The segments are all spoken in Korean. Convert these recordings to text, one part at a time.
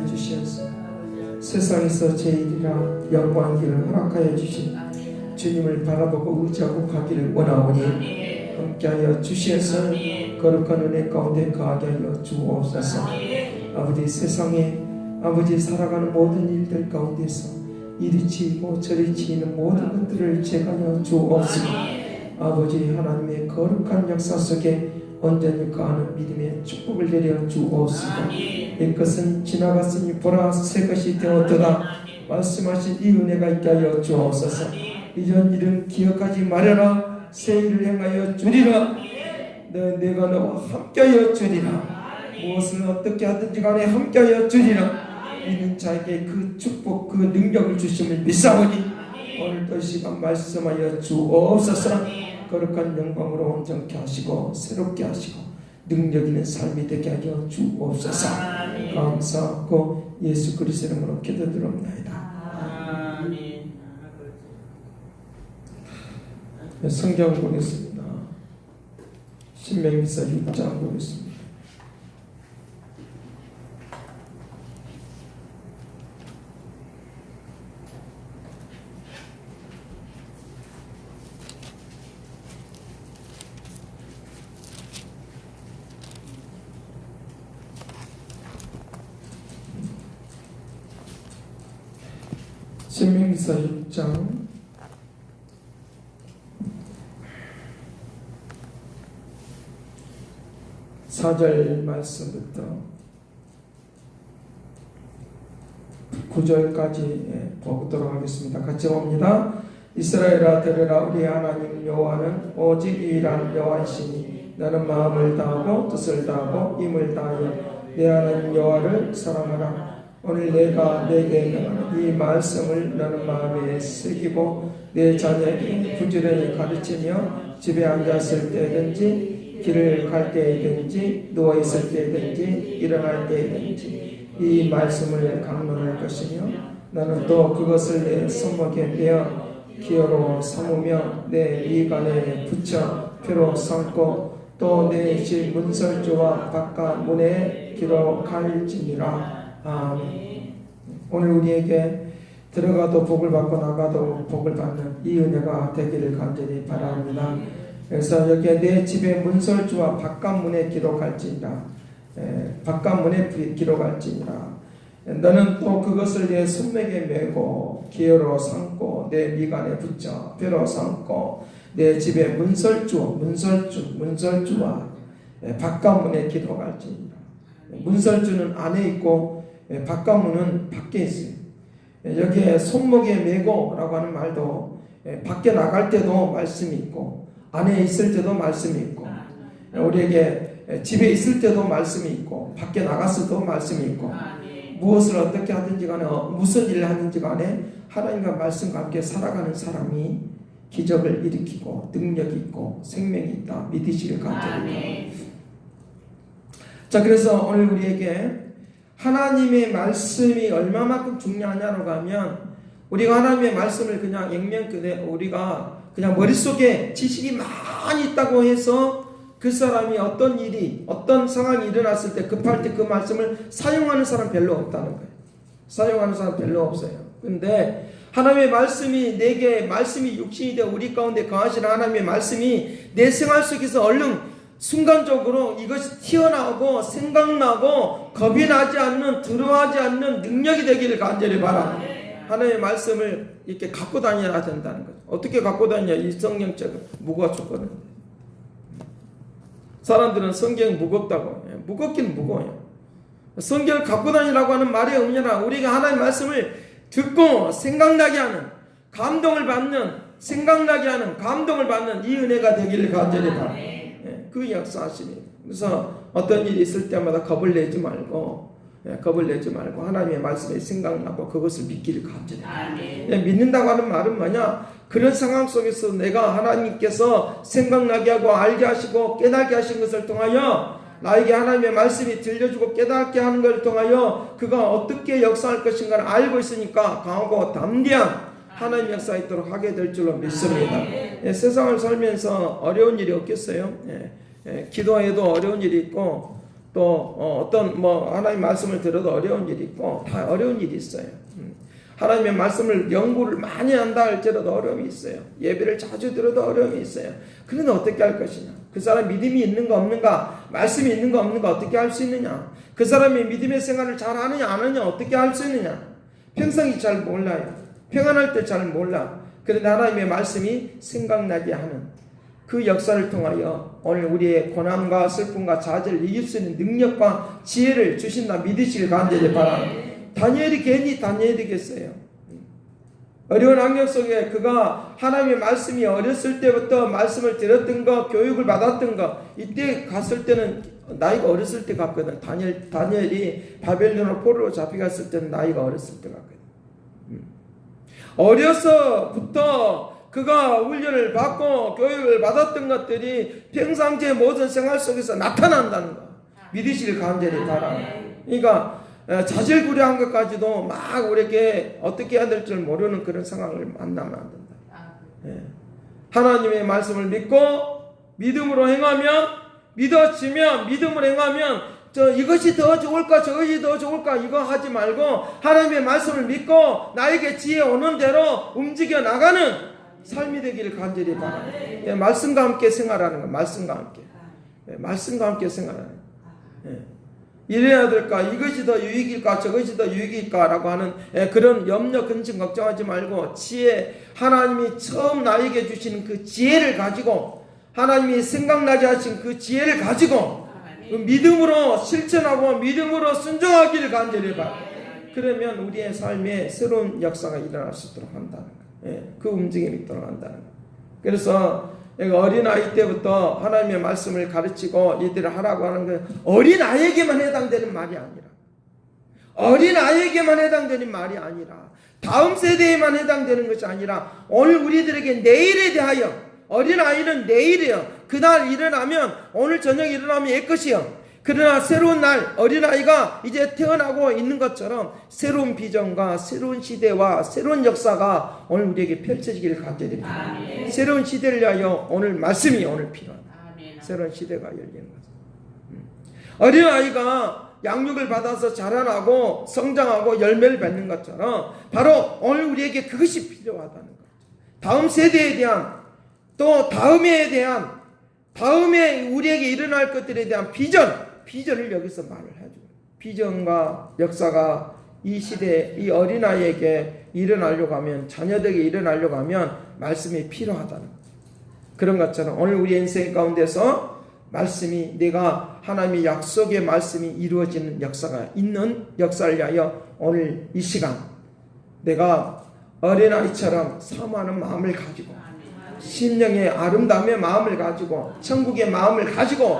주시옵소서. 세상에서 제일이라 영광의 길을 허락하여 주신 주님을 바라보고 의지하고 가기를 원하오니 함께하여 주시옵소서. 거룩한 은혜 가운데 거하게 하여 주옵소서. 아버지, 세상에 아버지 살아가는 모든 일들 가운데서 이리 치이고 저리 치이는 모든 것들을 제거하여 주옵소서. 아버지 하나님의 거룩한 역사 속에 온전히 거하는 믿음의 축복을 내려 주옵소서. 이것은 지나갔으니 보라 새 것이 되었도다 말씀하신 이 은혜가 있게 하여 주옵소서. 이전 일은 기억하지 말아라. 새 일을 행하여 주리라. 내가 너와 함께하여 주리라. 무엇을 어떻게 하든지 간에 함께하여 주리라. 믿는 자에게 그 축복 그 능력을 주심을 믿사오니 오늘도 시간 말씀하여 주옵소서. 거룩한 영광으로 온전케 하시고 새롭게 하시고 능력 있는 삶이 되게 하여 주옵소서. 감사하고 예수 그리스도 이름으로 기도드립니다. 성경 보겠습니다. 신명기서 6장 보겠습니다. 신명기서 6장 4절 말씀부터 9절까지 보도록 하겠습니다. 같이 봅니다. 이스라엘아 들으라. 우리 하나님 여호와는 오직 유일한 여호와이시니 너는 마음을 다하고 뜻을 다하고 힘을 다하여 내 하나님 여호와를 사랑하라. 오늘 내가 내게 명하는 이 말씀을 너는 마음에 새기고 내 자녀에게 부지런히 가르치며 집에 앉았을 때든지 길을 갈 때든지 누워있을 때든지 일어날 때든지 이 말씀을 강론할 것이며 너는 또 그것을 내 손목에 매어 기어로 삼으며 내 미간에 붙여 표로 삼고 또 내 집 문설주와 바깥 문에 기록할지니라. 아멘. 오늘 우리에게 들어가도 복을 받고 나가도 복을 받는 이 은혜가 되기를 간절히 바랍니다. 그래서 여기에 내 집의 문설주와 바깥문에 기록할지니라. 바깥문에 기록할지니라. 너는 또 그것을 내 손목에 메고 기어로 삼고 내 미간에 붙여 뼈로 삼고 내 집의 문설주와 바깥문에 기록할지니라. 문설주는 안에 있고 바깥문은 밖에 있어요. 여기에 손목에 메고 라고 하는 말도 밖에 나갈 때도 말씀이 있고 안에 있을 때도 말씀이 있고 우리에게 집에 있을 때도 말씀이 있고 밖에 나갔을 때도 말씀이 있고 무엇을 어떻게 하든지 간에 무슨 일을 하든지 간에 하나님과 말씀과 함께 살아가는 사람이 기적을 일으키고 능력이 있고 생명이 있다 믿으시길 간절히. 자, 그래서 오늘 우리에게 하나님의 말씀이 얼마만큼 중요하냐고 하면 우리가 하나님의 말씀을 그냥 액면끝에 우리가 그냥 머릿속에 지식이 많이 있다고 해서 그 사람이 어떤 일이 어떤 상황이 일어났을 때 급할 때 그 말씀을 사용하는 사람 별로 없다는 거예요. 사용하는 사람 별로 없어요. 근데 하나님의 말씀이 내게 말씀이 육신이 되어 우리 가운데 거하시는 하나님의 말씀이 내 생활 속에서 얼른 순간적으로 이것이 튀어나오고 생각나고 겁이 나지 않는 두려워하지 않는 능력이 되기를 간절히 바랍니다. 하나님의 말씀을 이렇게 갖고 다녀야 된다는 거죠. 어떻게 갖고 다니냐? 이 성경책은 무거워졌거든요. 사람들은 성경 무겁다고 해요. 무겁긴 무거워요. 성경을 갖고 다니라고 하는 말의 의미는 우리가 하나님의 말씀을 듣고 생각나게 하는 감동을 받는 생각나게 하는 감동을 받는 이 은혜가 되기를 간절히 바랍니다. 그 역사하시니 그래서 어떤 일이 있을 때마다 겁을 내지 말고 하나님의 말씀에 생각나고 그것을 믿기를 간절히 믿는다고 하는 말은 뭐냐? 그런 상황 속에서 내가 하나님께서 생각나게 하고 알게 하시고 깨닫게 하신 것을 통하여 나에게 하나님의 말씀이 들려주고 깨닫게 하는 것을 통하여 그가 어떻게 역사할 것인가를 알고 있으니까 강하고 담대한 하나님 역사 있도록 하게 될 줄로 믿습니다. 세상을 살면서 어려운 일이 없겠어요? 기도해도 어려운 일이 있고 또 어떤 하나님 말씀을 들어도 어려운 일이 있고 다 어려운 일이 있어요. 하나님의 말씀을 연구를 많이 한다 할지라도 어려움이 있어요. 예배를 자주 들어도 어려움이 있어요. 그런데 어떻게 할 것이냐? 그 사람 믿음이 있는가 없는가, 말씀이 있는가 없는가 어떻게 할 수 있느냐? 그 사람이 믿음의 생활을 잘 하느냐 안 하느냐 어떻게 할 수 있느냐? 평상시 잘 몰라요. 평안할 때 잘 몰라. 그런데 하나님의 말씀이 생각나게 하는 그 역사를 통하여 오늘 우리의 고난과 슬픔과 좌절을 이길 수 있는 능력과 지혜를 주신다 믿으시길 간절히 바랍니다. 다니엘이 괜히 다니엘이겠어요. 어려운 환경 속에 그가 하나님의 말씀이 어렸을 때부터 말씀을 들었던 거, 교육을 받았던 거, 이때 갔을 때는 나이가 어렸을 때 갔거든. 다니엘이 바벨론으로 포로로 잡혀갔을 때는 나이가 어렸을 때 갔거든. 어려서부터 그가 훈련을 받고 교육을 받았던 것들이 평상시의 모든 생활 속에서 나타난다는 거 믿으시길 간절히 바랍니다. 그러니까 자질구레한 것까지도 막 우리에게 어떻게 해야 될 줄 모르는 그런 상황을 만나면 안 된다. 하나님의 말씀을 믿고 믿음으로 행하면, 믿어지면, 믿음으로 행하면 이것이 더 좋을까 저것이 더 좋을까 이거 하지 말고 하나님의 말씀을 믿고 나에게 지혜 오는 대로 움직여 나가는 삶이 되기를 간절히 바랍니다. 말씀과 함께 생활하는 거, 말씀과 함께. 말씀과 함께 생활하는 거. 이래야 될까? 이것이 더 유익일까? 저것이 더 유익일까? 라고 하는 그런 염려, 근심 걱정하지 말고 지혜, 하나님이 처음 나에게 주시는 그 지혜를 가지고 하나님이 생각나게 하신 그 지혜를 가지고 믿음으로 실천하고 믿음으로 순종하기를 간절히 바랍니다. 그러면 우리의 삶에 새로운 역사가 일어날 수 있도록 한다는 거예요. 그 움직임이 있도록 한다는 거예요. 그래서 어린아이 때부터 하나님의 말씀을 가르치고 이들을 하라고 하는 건 어린아이에게만 해당되는 말이 아니라 어린아이에게만 해당되는 말이 아니라 다음 세대에만 해당되는 것이 아니라 오늘 우리들에게 내일에 대하여 어린아이는 내일이요. 그날 일어나면 오늘 저녁 일어나면 옛것이요. 그러나 새로운 날 어린아이가 이제 태어나고 있는 것처럼 새로운 비전과 새로운 시대와 새로운 역사가 오늘 우리에게 펼쳐지기를 간절히 바랍니다. 새로운 시대를 위하여 오늘 말씀이 오늘 필요하다. 새로운 시대가 열리는 거죠. 어린아이가 양육을 받아서 자라나고 성장하고 열매를 맺는 것처럼 바로 오늘 우리에게 그것이 필요하다는 거죠. 다음 세대에 대한 또 다음에 우리에게 일어날 것들에 대한 비전을 여기서 말을 해줘요. 비전과 역사가 이 시대, 이 어린아이에게 일어나려고 하면, 자녀들에게 일어나려고 하면 말씀이 필요하다는 거예요. 그런 것처럼 오늘 우리 인생 가운데서 말씀이, 내가 하나님의 약속의 말씀이 이루어지는 역사가 있는 역사를 위하여 오늘 이 시간 내가 어린아이처럼 사모하는 마음을 가지고 심령의 아름다움의 마음을 가지고 천국의 마음을 가지고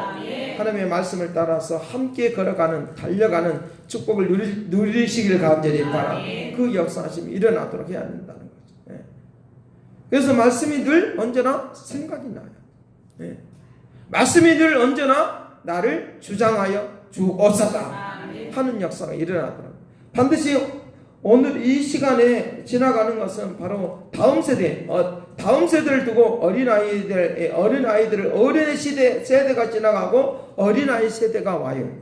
하나님의 말씀을 따라서 함께 걸어가는 달려가는 축복을 누리시길 간절히 바랍니다. 그 역사하심이 일어나도록 해야 된다는 거죠. 그래서 말씀이 늘 언제나 생각이 나요. 말씀이 늘 언제나 나를 주장하여 주옵소서 하는 역사가 일어나더라고요. 반드시 오늘 이 시간에 지나가는 것은 바로 다음 세대를 두고 어린아이들을 어린의 세대가 지나가고 어린아이 세대가 와요.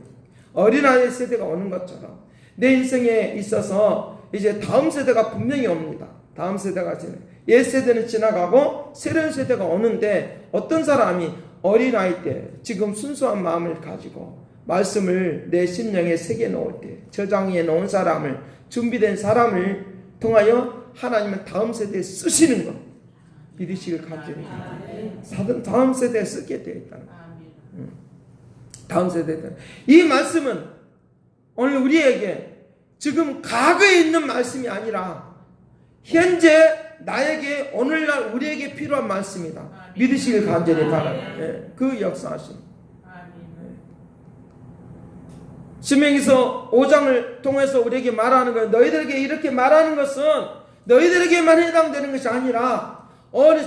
어린아이 세대가 오는 것처럼 내 인생에 있어서 이제 다음 세대가 분명히 옵니다. 다음 세대가 옛 세대는 지나가고 새로운 세대가 오는데 어떤 사람이 어린아이 때 지금 순수한 마음을 가지고 말씀을 내 심령에 새겨 놓을 때 저장해 놓은 사람을 준비된 사람을 통하여 하나님은 다음 세대에 쓰시는 것 믿으시길 간절히 다음 세대에 쓰게 되어 있다는 것. 다음 세대에 이 말씀은 오늘 우리에게 지금 과거에 있는 말씀이 아니라 현재 나에게 오늘날 우리에게 필요한 말씀이다. 믿으시길 간절히 바랍니다. 그 역사하심. 신명기서 5장을 통해서 우리에게 말하는 건 너희들에게 이렇게 말하는 것은 너희들에게만 해당되는 것이 아니라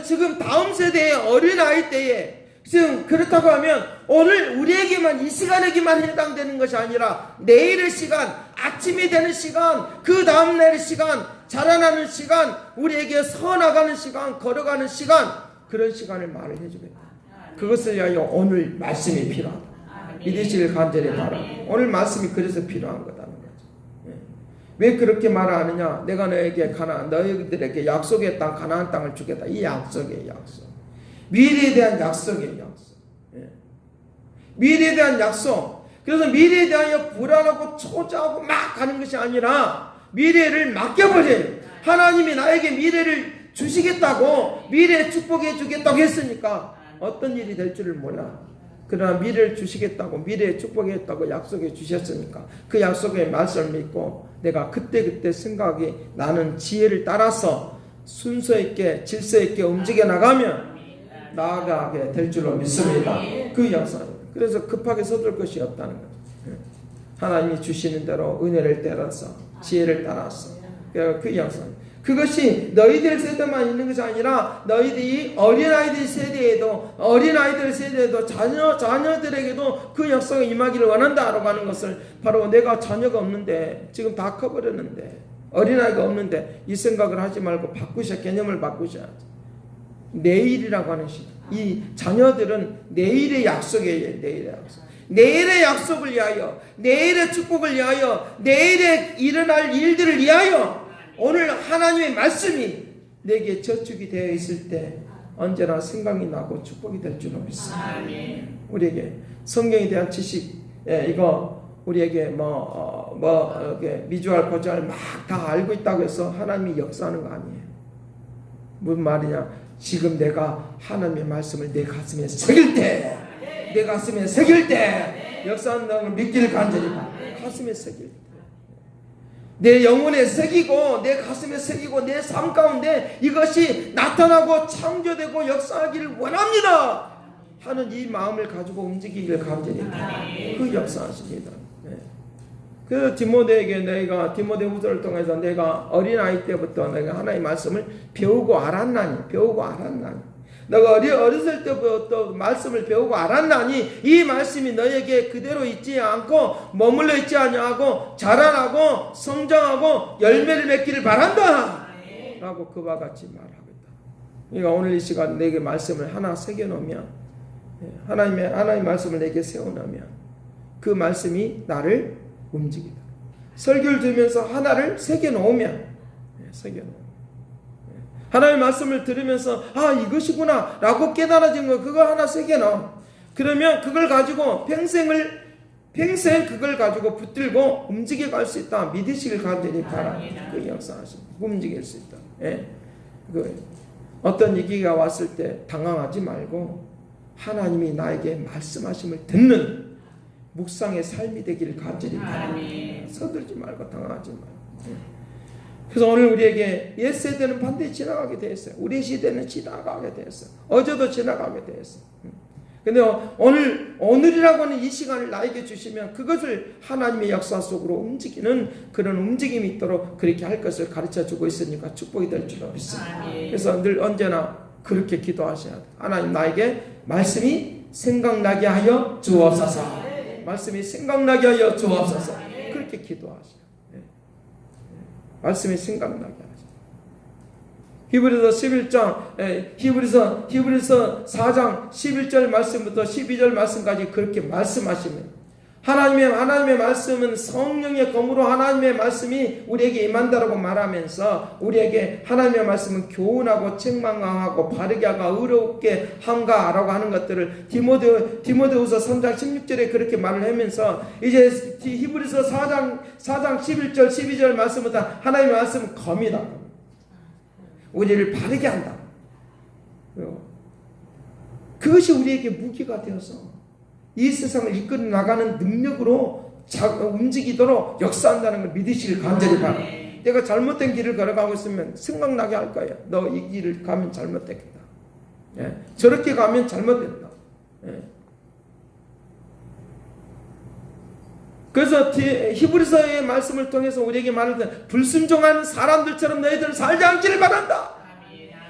지금 다음 세대의 어린아이 때에 지금 그렇다고 하면 오늘 우리에게만 이 시간에게만 해당되는 것이 아니라 내일의 시간, 아침이 되는 시간, 그 다음날의 시간, 자라나는 시간, 우리에게 서나가는 시간, 걸어가는 시간, 그런 시간을 말을 해주겠다. 그것을 위하여 오늘 말씀이 필요하다. 믿으시길 간절히 바랍니다. 오늘 말씀이 그래서 필요한 거다는 거죠. 왜 그렇게 말하느냐? 내가 너희들에게 약속의 땅 가나안 땅을 주겠다. 이 약속의 약속. 미래에 대한 약속의 약속. 미래에 대한 약속. 그래서 미래에 대하여 불안하고 초조하고 막 가는 것이 아니라 미래를 맡겨버려요. 하나님이 나에게 미래를 주시겠다고, 미래에 축복해 주겠다고 했으니까 어떤 일이 될 줄을 몰라. 그러나 미래를 주시겠다고, 미래에 축복했다고 약속해 주셨으니까 그 약속의 말씀을 믿고 내가 그때그때 생각이 나는 지혜를 따라서 순서 있게 질서 있게 움직여 나가면 나아가게 될 줄로 믿습니다. 그 약속입니다. 그래서 급하게 서둘 것이 없다는 거죠. 하나님이 주시는 대로 은혜를 따라서 지혜를 따라서 그 약속입니다. 그것이 너희들 세대만 있는 것이 아니라 너희들이 어린아이들 세대에도 자녀들에게도 그 역사가 임하기를 원한다라고 하는 것을, 바로 내가 자녀가 없는데 지금 다 커버렸는데 어린아이가 없는데 이 생각을 하지 말고 개념을 바꾸셔야지. 내일이라고 하는 시간, 이 자녀들은 내일의 약속이에요. 내일의 약속을 위하여, 내일의 축복을 위하여, 내일에 일어날 일들을 위하여 오늘 하나님의 말씀이 내게 저축이 되어 있을 때 언제나 생각이 나고 축복이 될 줄로 믿습니다. 우리에게 성경에 대한 지식, 이거 우리에게 미주알 고주알 막 다 알고 있다고 해서 하나님이 역사하는 거 아니에요. 무슨 말이냐? 지금 내가 하나님의 말씀을 내 가슴에 새길 때, 역사한다는 걸 믿기를 간절히 바랍니다. 가슴에 새길 때, 내 영혼에 새기고 내 가슴에 새기고 내 삶 가운데 이것이 나타나고 창조되고 역사하기를 원합니다 하는 이 마음을 가지고 움직이기를 간절히 바랍니다. 그 역사하십니다. 그래서 디모데에게 디모데후서를 통해서 내가 어린아이 때부터 내가 하나님의 말씀을 배우고 알았나니 너가 어렸을 때부터 말씀을 배우고 알았나니 이 말씀이 너에게 그대로 있지 않고 머물러 있지 아니하고 자라나고 성장하고 열매를 맺기를 바란다 라고 그와 같이 말하고 있다. 그러니까 오늘 이 시간 내게 말씀을 하나 새겨놓으면, 하나님의 말씀을 내게 세워놓으면 그 말씀이 나를 움직이다. 설교를 들으면서 하나를 새겨놓으면, 하나님의 말씀을 들으면서 이것이구나 라고 깨달아진 거, 그거 하나 새겨넣어. 그러면 그걸 가지고 평생 그걸 가지고 붙들고 움직여 갈 수 있다. 믿으시길 간절히 바랍니다. 그 역사하십니다. 움직일 수 있다. 어떤 위기가 왔을 때 당황하지 말고 하나님이 나에게 말씀하심을 듣는 묵상의 삶이 되기를 간절히 바랍니다. 서둘지 말고 당황하지 말고. 그래서 오늘 우리에게 옛세대는 반드시 지나가게 되었어요. 우리 시대는 지나가게 되었어요. 어제도 지나가게 되었어요. 근데 오늘이라고 하는 이 시간을 나에게 주시면 그것을 하나님의 역사 속으로 움직이는 그런 움직임이 있도록 그렇게 할 것을 가르쳐 주고 있으니까 축복이 될 줄로 믿습니다. 그래서 늘 언제나 그렇게 기도하셔야 돼요. 하나님, 나에게 말씀이 생각나게 하여 주옵소서. 말씀이 생각나게 하여 주옵소서. 그렇게 기도하셔요. 말씀이 생각나게 하죠. 히브리서 4장 11절 말씀부터 12절 말씀까지 그렇게 말씀하시면 하나님의 말씀은 성령의 검으로 하나님의 말씀이 우리에게 임한다라고 말하면서 우리에게 하나님의 말씀은 교훈하고 책망하고 바르게 하고 의롭게 함가라고 하는 것들을 디모데후서 3장 16절에 그렇게 말을 하면서 이제 히브리서 4장 11절 12절 말씀부터 하나님의 말씀은 검이다. 우리를 바르게 한다. 그것이 우리에게 무기가 되어서 이 세상을 이끌어 나가는 능력으로 움직이도록 역사한다는 걸 믿으시길 간절히 바랍니다. 내가 잘못된 길을 걸어가고 있으면 생각나게 할 거예요. 너 이 길을 가면 잘못됐겠다. 저렇게 가면 잘못됐다. 그래서 히브리서의 말씀을 통해서 우리에게 말하는 불순종한 사람들처럼 너희들은 살지 않기를 바란다.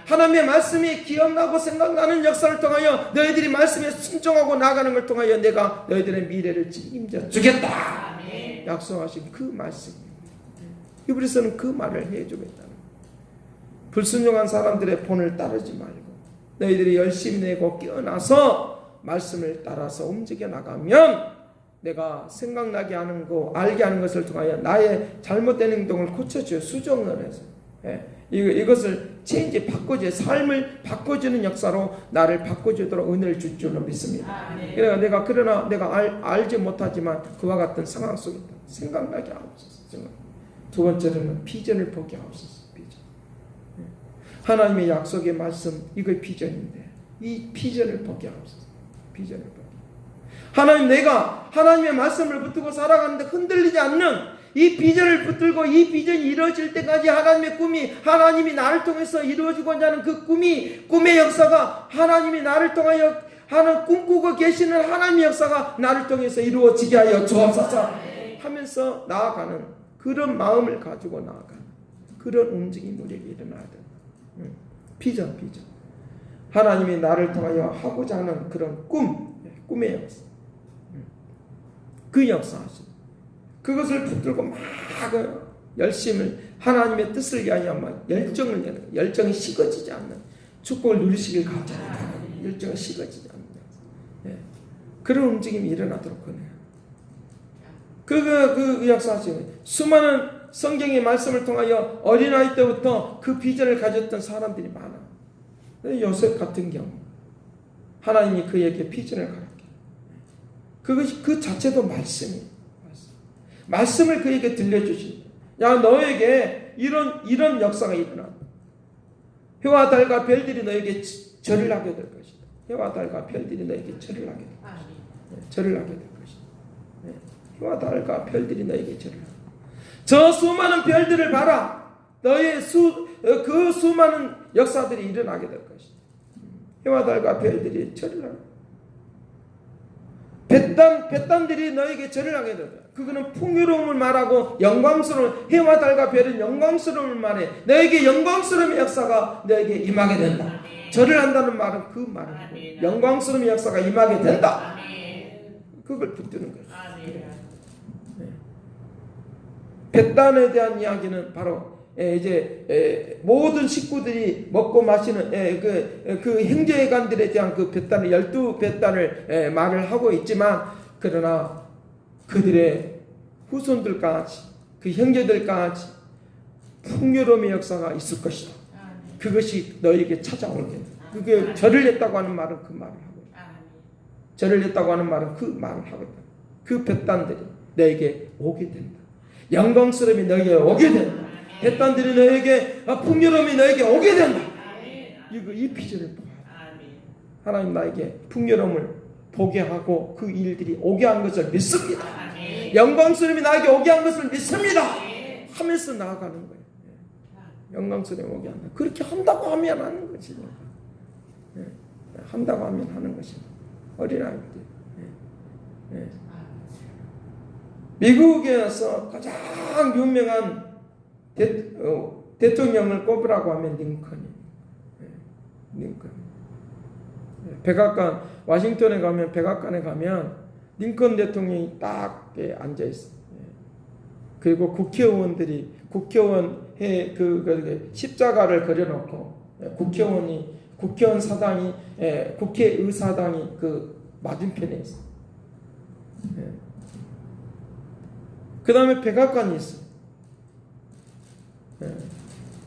하나님의 말씀이 기억나고 생각나는 역사를 통하여 너희들이 말씀에 순종하고 나가는 걸 통하여 내가 너희들의 미래를 책임져 주겠다. 약속하신 그 말씀. 히브리서는 그 말을 해주겠다는. 불순종한 사람들의 본을 따르지 말고 너희들이 열심히 내고 깨어나서 말씀을 따라서 움직여 나가면 내가 생각나게 하는 거, 알게 하는 것을 통하여 나의 잘못된 행동을 고쳐줘요. 수정을 해서. 이것을 체인지 바꿔줘요. 삶을 바꿔주는 역사로 나를 바꿔주도록 은혜를 줄 줄로 믿습니다. 그러나 내가 알지 못하지만 그와 같은 상황 속에 생각나게 하옵소서. 두 번째로는 비전을 보게 하옵소서. 비전. 하나님의 약속의 말씀, 이거 비전인데 이 비전을 보게 하옵소서. 비전을 보게. 내가 하나님의 말씀을 붙들고 살아가는데 흔들리지 않는 이 비전을 붙들고 이 비전이 이루어질 때까지 하나님의 꿈이, 하나님이 나를 통해서 이루어지고자 하는 그 꿈의 역사가, 하나님이 나를 통하여 꿈꾸고 계시는 하나님의 역사가 나를 통해서 이루어지게 하여 주옵소서 하면서 나아가는 그런 마음을 가지고 나아가는 그런 움직임이 우리에게 일어나야 된다. 비전. 하나님이 나를 통하여 하고자 하는 그런 꿈의 역사. 그 역사하십니다. 그것을 붙들고 막 열심을 하나님의 뜻을 위하여 막 열정을 내는, 열정이 식어지지 않는 축복을 누리시길 감사합니다. 열정이 식어지지 않는 그런 움직임이 일어나도록 하네요. 그 역사하시면 수많은 성경의 말씀을 통하여 어린아이 때부터 그 비전을 가졌던 사람들이 많아. 요셉 같은 경우 하나님이 그에게 비전을 가르쳐. 그것이 그 자체도 말씀이에요. 말씀을 그에게 들려주신다. 야, 너에게 이런 역사가 일어난다. 해와 달과 별들이 너에게 절을 하게 될 것이다. 해와 달과 별들이 너에게 절을 하게 될 것이다. 절을 하게 될 것이다. 해와 달과 별들이 너에게 절을 하게. 저 수많은 별들을 봐라. 너의 그 수많은 역사들이 일어나게 될 것이다. 해와 달과 별들이 절을 하게. 뱃단들이 너에게 절을 하게 된다. 그거는 풍요로움을 말하고 영광스러운, 해와 달과 별은 영광스러움을 말해. 너에게 영광스러움의 역사가 너에게 임하게 된다. 절을 한다는 말은 그 말은 영광스러움의 역사가 임하게 된다. 그걸 붙드는 거예요. 뱃단에 대한 이야기는 바로 이제 모든 식구들이 먹고 마시는 그 형제간들에 대한 그 뱃단을 12뱃단을 말을 하고 있지만, 그러나 그들의 후손들까지, 그 형제들까지 풍요로움의 역사가 있을 것이다. 그것이 너에게 찾아올 게. 그게 절을 했다고 하는 말은 그 말을 하고 있다. 절을 했다고 하는 말은 그 말을 하고 있다. 그 뱃단들이 너에게 오게 된다. 영광스러움이 너에게 오게 된다. 뱃단들이 너에게, 풍요로움이 너에게 오게 된다. 이 비전을 봐야 돼. 하나님 나에게 풍요로움을 보게 하고 그 일들이 오게 한 것을 믿습니다. 영광스러움이 나에게 오게 한 것을 믿습니다. 하면서 나아가는 거예요. 영광스러움이 오게 한다. 그렇게 한다고 하면 하는 것이죠. 한다고 하면 하는 것입니다. 어린아이들. 미국에서 가장 유명한 대통령을 꼽으라고 하면 링컨이에요. 링컨. 백악관, 워싱턴에 가면, 백악관에 가면 링컨 대통령이 딱 앉아 있어요. 그리고 국회의원들이, 국회의원의 그 십자가를 그려놓고, 국회의원 사당이, 국회의사당이 그 맞은편에 있어요. 그 다음에 백악관이 있어요.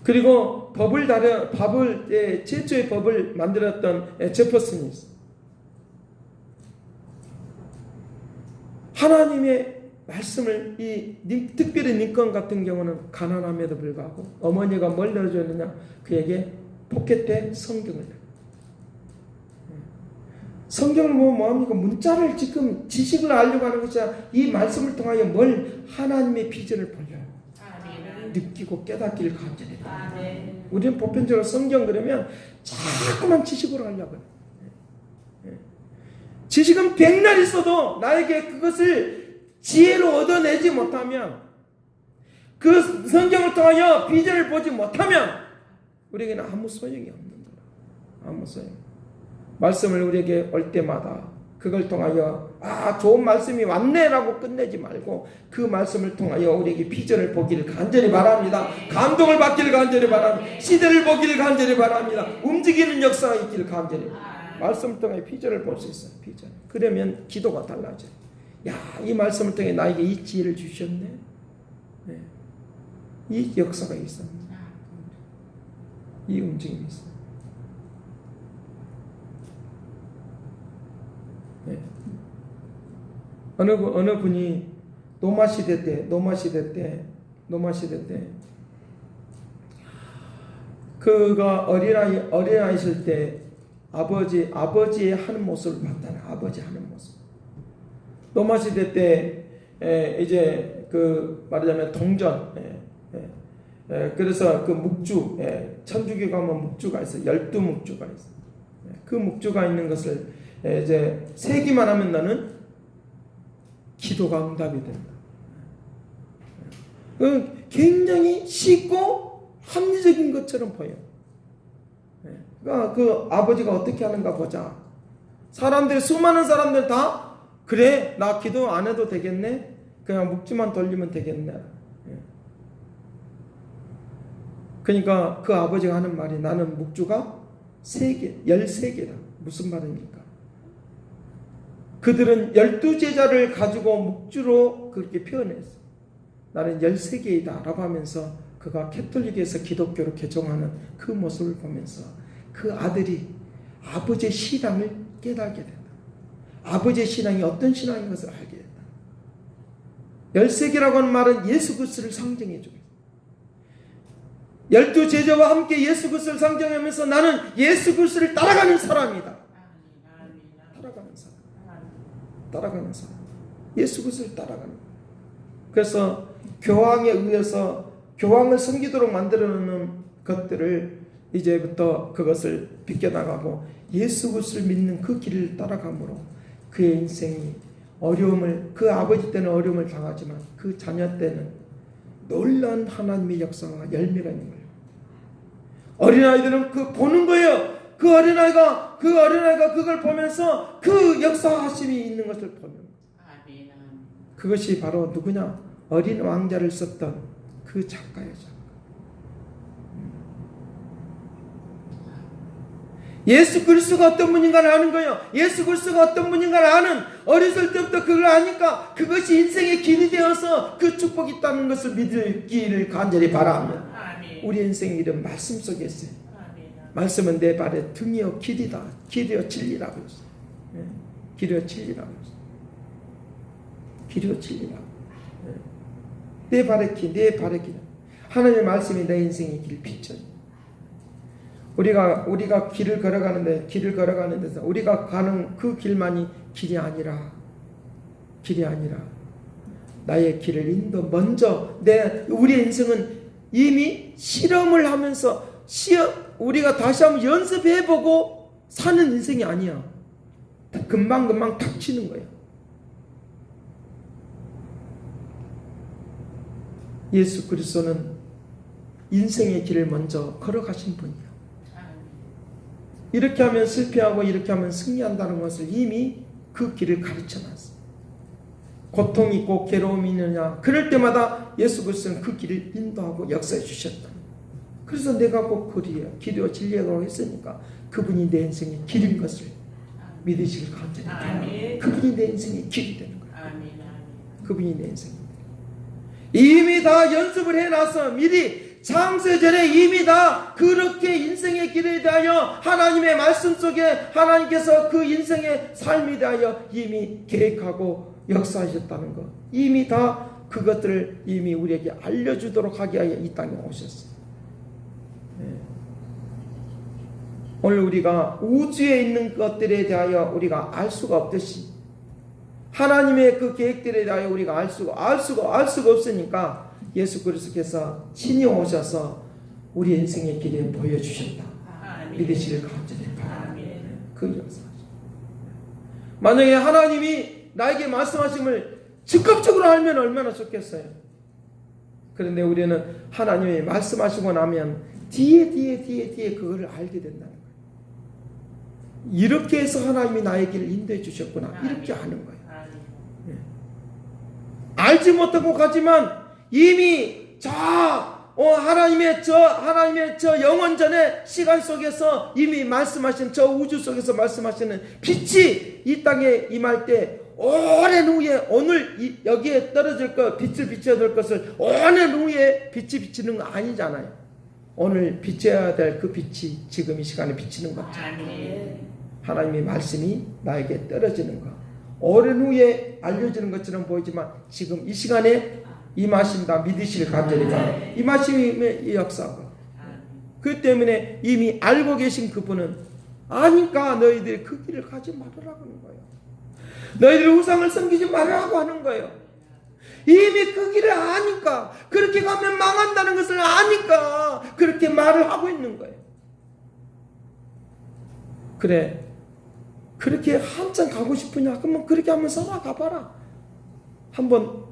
그리고 최초의 법을 만들었던 제퍼슨이 있어요. 하나님의 말씀을, 특별히 링컨 같은 경우는 가난함에도 불구하고 어머니가 뭘 넣어줬느냐, 그에게 포켓에 성경을. 성경을 뭐합니까? 문자를 지금 지식을 알려고 하는 것이 아니라 이 말씀을 통하여 하나님의 비전을 보여요. 느끼고 깨닫기를 간절히 해요. 우리는 보편적으로 성경 그러면 자꾸만 지식으로 하려고 해요. 지식은 백날 있어도 나에게 그것을 지혜로 얻어내지 못하면, 그 성경을 통하여 비전을 보지 못하면 우리에게는 아무 소용이 없는 거야. 아무 소용. 말씀을 우리에게 올 때마다 그걸 통하여 좋은 말씀이 왔네라고 끝내지 말고 그 말씀을 통하여 우리에게 비전을 보기를 간절히 바랍니다. 감동을 받기를 간절히 바랍니다. 시대를 보기를 간절히 바랍니다. 움직이는 역사가 있기를 간절히 바랍니다. 말씀을 통해 비전을 볼 수 있어요. 비전. 그러면 기도가 달라져요. 야, 이 말씀을 통해 나에게 이 지혜를 주셨네. 네. 이 역사가 있습니다. 이 움직임이 있어요. 네. 어느 분이 노마 시대 때 그가 어린아이 있을 때 아버지의 하는 모습을 봤다는, 아버지 하는 모습. 로마 시대 때 이제 그 말하자면 동전, 그래서 그 묵주, 천주교 가면 묵주가 있어, 12묵주가 있어. 그 묵주가 있는 것을 이제 세기만 하면 나는 기도가 응답이 된다. 굉장히 쉽고 합리적인 것처럼 보여. 그러니까 그 아버지가 어떻게 하는가 보자. 수많은 사람들 다 그래, 나 기도 안 해도 되겠네, 그냥 묵주만 돌리면 되겠네. 그러니까 그 아버지가 하는 말이, 나는 묵주가 13개다. 무슨 말입니까? 그들은 12제자를 가지고 묵주로 그렇게 표현했어. 나는 13개이다 라고 하면서 그가 캐톨릭에서 기독교로 개종하는 그 모습을 보면서 그 아들이 아버지의 신앙을 깨닫게 된다. 아버지의 신앙이 어떤 신앙인 것을 알게 된다. 13개라고 하는 말은 예수 그리스도를 상징해 주고, 12제자와 함께 예수 그리스도를 상징하면서 나는 예수 그리스도를 따라가는 사람이다. 따라가는 사람. 예수 그리스도를 따라가는. 그래서 교황에 의해서 교황을 섬기도록 만들어 놓는 것들을 이제부터 그것을 비껴나가고 예수 그리스도를 믿는 그 길을 따라감으로 그의 인생이 어려움을, 그 아버지 때는 어려움을 당하지만 그 자녀 때는 놀라운 하나님의 역사와 열매가 있는 거예요. 어린아이들은 그 보는 거예요. 그 어린아이가 그걸 보면서 그 역사하심이 있는 것을 보는 거예요. 그것이 바로 누구냐? 어린 왕자를 썼던 그 작가예요. 예수 그리스도가 어떤 분인가를 아는 거예요. 예수 그리스도가 어떤 분인가를 아는, 어렸을 때부터 그걸 아니까 그것이 인생의 길이 되어서 그 축복이 있다는 것을 믿기를 간절히 바랍니다. 우리 인생의 길은 말씀 속에 있어요. 말씀은 내 발의 등이요 길이다. 길이요 진리라고 했어요. 길이요 진리라고 했어요. 길이요 진리라고. 내 발의 길, 내 발의 길. 하나님의 말씀이 내 인생의 길 비춰요. 우리가 길을 걸어가는 데서 우리가 가는 그 길만이 길이 아니라 나의 길을 인도, 먼저 우리의 인생은 이미 실험을 하면서 우리가 다시 한번 연습해보고 사는 인생이 아니야. 금방 닥치는 거야. 예수 그리스도는 인생의 길을 먼저 걸어가신 분이야. 이렇게 하면 실패하고 이렇게 하면 승리한다는 것을 이미 그 길을 가르쳐놨어. 고통이 있고 괴로움이 있느냐, 그럴 때마다 예수 그리스도는 그 길을 인도하고 역사해 주셨다. 그래서 내가 꼭 길이요 진리라고 했으니까 그분이 내 인생의 길인 것을 믿으시길 간절히 바랍니다. 그분이 내 인생의 길이 되는 거예요. 그분이 내 인생의 길. 이미 다 연습을 해놔서 미리 창세 전에 이미 다 그렇게 인생의 길에 대하여 하나님의 말씀 속에 하나님께서 그 인생의 삶에 대하여 이미 계획하고 역사하셨다는 것, 이미 다 그것들을 이미 우리에게 알려주도록 하기 위하여 이 땅에 오셨어요. 오늘 우리가 우주에 있는 것들에 대하여 우리가 알 수가 없듯이 하나님의 그 계획들에 대하여 우리가 알 수가 없으니까 예수 그리스도께서 친히 오셔서 우리 인생의 길에 보여주셨다. 믿으시길 간절히 바랍니다. 그 역사. 만약에 하나님이 나에게 말씀하심을 즉각적으로 알면 얼마나 좋겠어요. 그런데 우리는 하나님이 말씀하시고 나면 뒤에 그거를 알게 된다는 거예요. 이렇게 해서 하나님이 나의 길을 인도해 주셨구나. 이렇게 아는 거예요. 알지 못하고 가지만 이미 하나님의 저 영원 전의 시간 속에서 이미 말씀하신 저 우주 속에서 말씀하시는 빛이 이 땅에 임할 때 오랜 후에 오늘 여기에 떨어질 것, 빛을 비춰줄 것을 오랜 후에 빛이 비치는 거 아니잖아요. 오늘 비춰야 될 그 빛이 지금 이 시간에 비치는 거잖아요. 하나님의 말씀이 나에게 떨어지는 거, 오랜 후에 알려지는 것처럼 보이지만 지금 이 시간에 이 말씀이 다 믿으실 간절히가 이 말씀의 역사가. 그 때문에 이미 알고 계신 그분은 아니까 너희들이 그 길을 가지 말으라고 하는 거예요. 너희들이 우상을 섬기지 말으라고 하는 거예요. 이미 그 길을 아니까, 그렇게 가면 망한다는 것을 아니까 그렇게 말을 하고 있는 거예요. 그래, 그렇게 한참 가고 싶으냐? 그러면 그렇게 한번 살아가봐라. 한번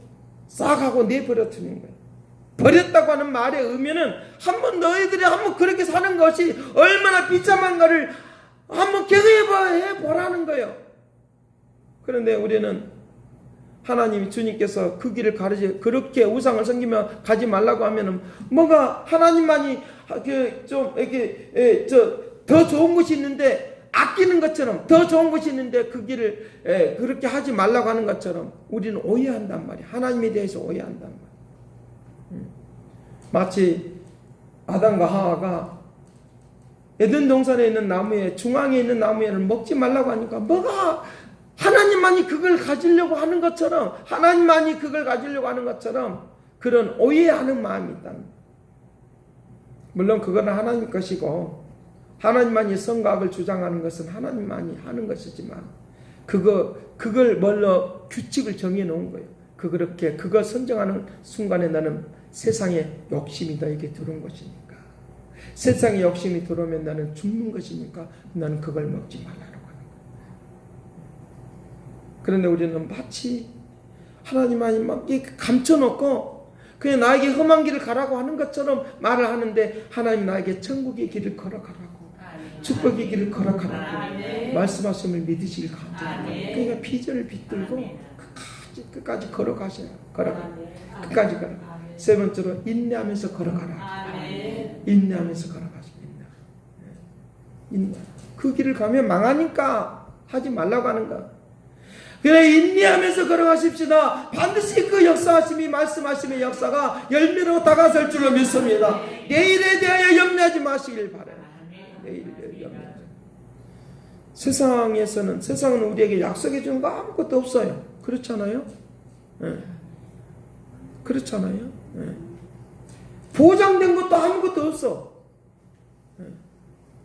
싹 하고 내버려두는 거예요. 버렸다고 하는 말의 의미는 한번 너희들이 한번 그렇게 사는 것이 얼마나 비참한가를 한번 경험해 보라는 거예요. 그런데 우리는 하나님이 주님께서 그 길을 가르쳐 그렇게 우상을 섬기며 가지 말라고 하면은 뭐가 하나님만이 좀 이렇게 더 좋은 것이 있는데 아끼는 것처럼 더 좋은 것이 있는데 그 길을 그렇게 하지 말라고 하는 것처럼 우리는 오해한단 말이야. 하나님에 대해서 오해한단 말이야. 마치 아담과 하와가 에덴 동산에 있는 나무에 중앙에 있는 나무에를 먹지 말라고 하니까 뭐가 하나님만이 그걸 가지려고 하는 것처럼 하나님만이 그걸 가지려고 하는 것처럼 그런 오해하는 마음이 있다. 물론 그거는 하나님 것이고 하나님만이 선과 악을 주장하는 것은 하나님만이 하는 것이지만 그걸 뭘로 규칙을 정해 놓은 거예요. 그걸 선정하는 순간에 나는 세상에 욕심이 너에게 들어온 것이니까 세상에 욕심이 들어오면 나는 죽는 것이니까 나는 그걸 먹지 말라고 하는 거예요. 그런데 우리는 마치 하나님만이 막 감춰놓고 그냥 나에게 험한 길을 가라고 하는 것처럼 말을 하는데 하나님 나에게 천국의 길을 걸어가라고 축복의 길을 걸어가라고 말씀하심을 믿으시길 간절합니다. 그러니까 비전을 붙들고 끝까지 걸어가셔야 끝까지 걸어가. 세 번째로 인내하면서 걸어가라. 인내하면서 걸어가십니다. 인내. 그 길을 가면 망하니까 하지 말라고 하는 거. 그래 인내하면서 걸어가십시다. 반드시 그 역사하심이 말씀하심의 역사가 열매로 다가설 줄로 믿습니다. 내일에 대하여 염려하지 마시길 바라요. 내일에 대하여 염려하지. 세상은 우리에게 약속해 주는 거 아무것도 없어요. 그렇잖아요? 네. 그렇잖아요? 네. 보장된 것도 아무것도 없어. 네.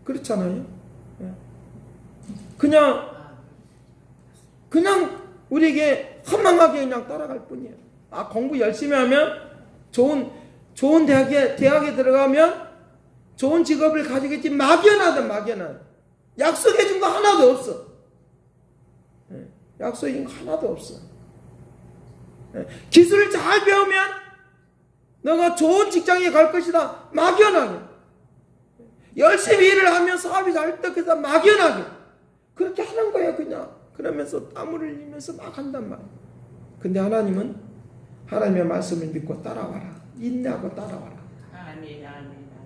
그렇잖아요? 네. 그냥 우리에게 허망하게 그냥 따라갈 뿐이에요. 공부 열심히 하면 좋은 대학에 들어가면 좋은 직업을 가지겠지. 막연하다. 약속해 준 거 하나도 없어. 네. 약속해 준 거 하나도 없어. 네. 기술을 잘 배우면 너가 좋은 직장에 갈 것이다. 막연하게. 열심히 일을 하면 사업이 잘 뜯겨서 막연하게. 그렇게 하는 거예요, 그냥. 그러면서 땀을 흘리면서 막 한단 말이에요. 근데 하나님은 하나님의 말씀을 믿고 따라와라. 인내하고 따라와라.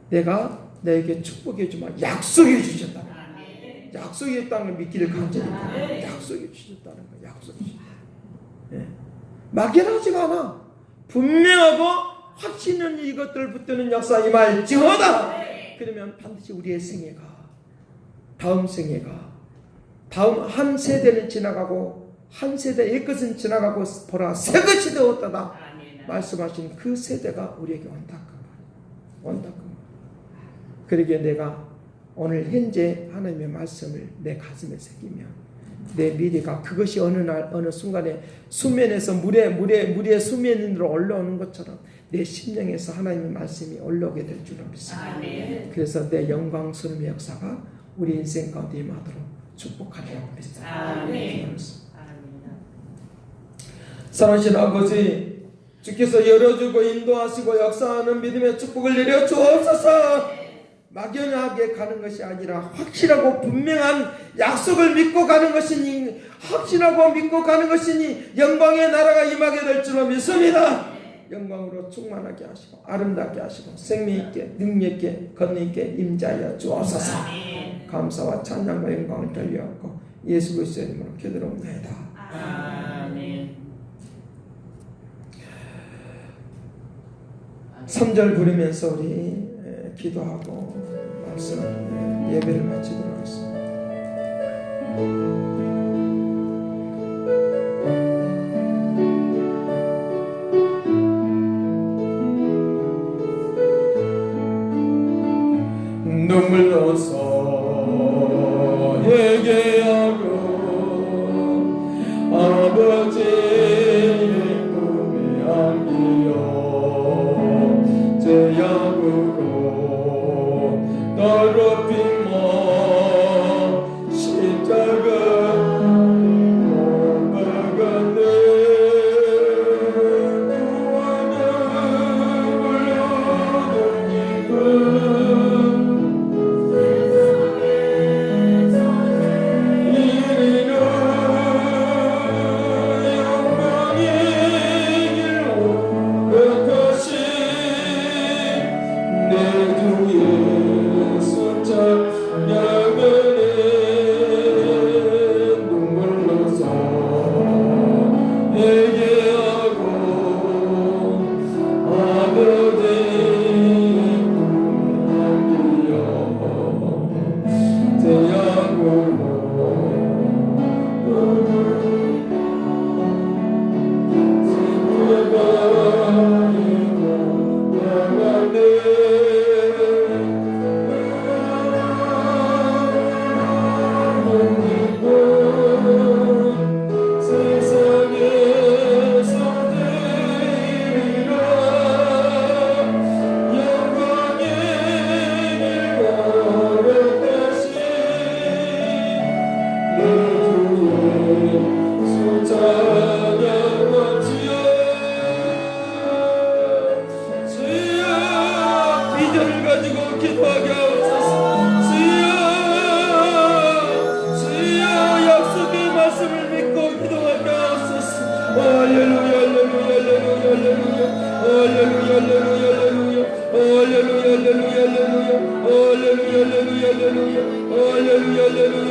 내가 너에게 축복해 주마. 약속해 주셨다. 약속해 줬다는 걸 믿기를 간절히 바랍니다. 약속해 주셨다는 거. 약속해 주셨다. 네. 막연하지가 않아. 분명하고 확신은 이것들을 붙드는 역사 임할지어다. 그러면 반드시 우리의 생애가 다음 생애가 다음 한 세대는 지나가고 한 세대 옛것은 지나가고 보라 새 것이 되었다 말씀하신 그 세대가 우리에게 온다. 그러기에 내가 오늘 현재 하나님의 말씀을 내 가슴에 새기면 내 미래가 그것이 어느 날 어느 순간에 수면에서 물의 수면 위로 올라오는 것처럼 내 심령에서 하나님의 말씀이 올라오게 될 줄로 믿습니다. 그래서 내 영광스러운 역사가 우리 인생 가운데 임하도록 축복하리라고 믿습니다. 사랑하신 아버지, 주께서 열어주고 인도하시고 역사하는 믿음의 축복을 내려 주옵소서. 막연하게 가는 것이 아니라 확실하고 분명한 약속을 믿고 가는 것이니 확신하고 믿고 가는 것이니 영광의 나라가 임하게 될 줄로 믿습니다. 영광으로 충만하게 하시고 아름답게 하시고 생명있게 능력있게 권능있게 임자하여 주옵소서. 감사와 찬양과 영광을 돌려받고 예수 그리스도의 이름으로 기도드립니다. 아멘. 3절 부르면서 우리 기도하고 말씀 예배를 마치도록 하겠습니다. 눈물로서 회개하고 아버지의 꿈에 안기어 제약으로 더럽힘어 십자가 못 박았네. 구원을 얻은 이는 할렐루야.